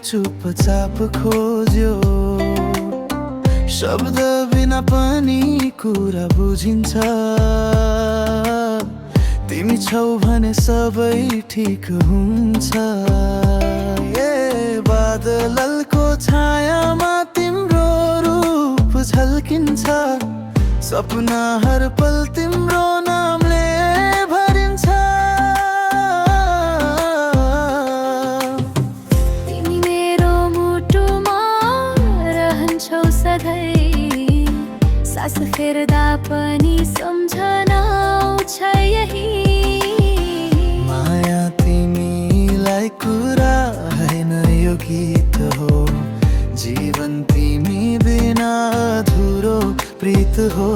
चुपचाप खोज्यो, शब्द बिना पनि कुरा बुझिन्छ। तिमी छौ भने सबै ठिक हुन्छ। बादलको छायामा तिम्रो रूप झल्किन्छ, सपना हर पल तिम्रो नामले भरिन्छ। तिमी मेरो मुटुमा रहन्छौ सधैँ, सास फेर्दा पनि सम्झना आउँछ यही। माया तिमीलाई कुरा हैन यो गीत हो, जीवन तिमी बिना अधुरो प्रीत हो।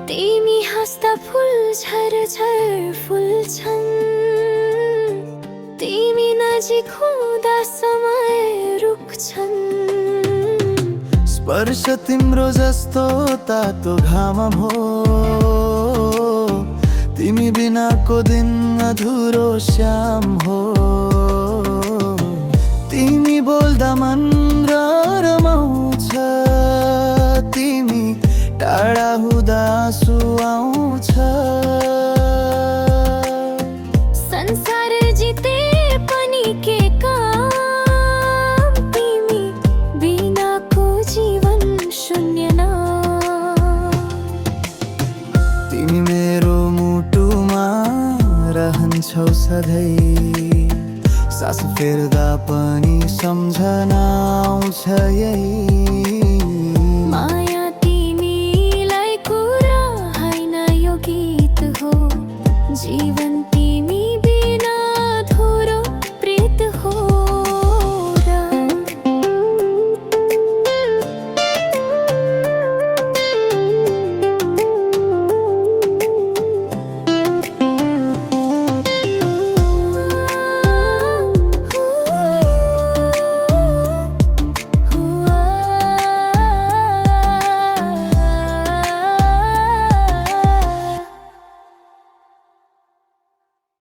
तिमी हाँस्दा फुल झरझर फुल्छन्, तिमी नजिक हुँदा समय रुक्छन्। स्पर्श तिम्रो जस्तो तातो घाम हो, तिमी बिनाको दिन अधुरो श्याम हो। तिमी बोल्दा मन रमाउँछ, तिमी टाढा हुँदा आँसु आउँछ। संसार जिते पनि के काम, तिमी बिनाको जीवन शून्य न। तिमी मेरो मुटुमा रहन्छौ सधैँ, सास फेर्दा पनि सम्झना आउँछ यही। माया तिमीलाई कुरा हैन यो गीत हो, जीवन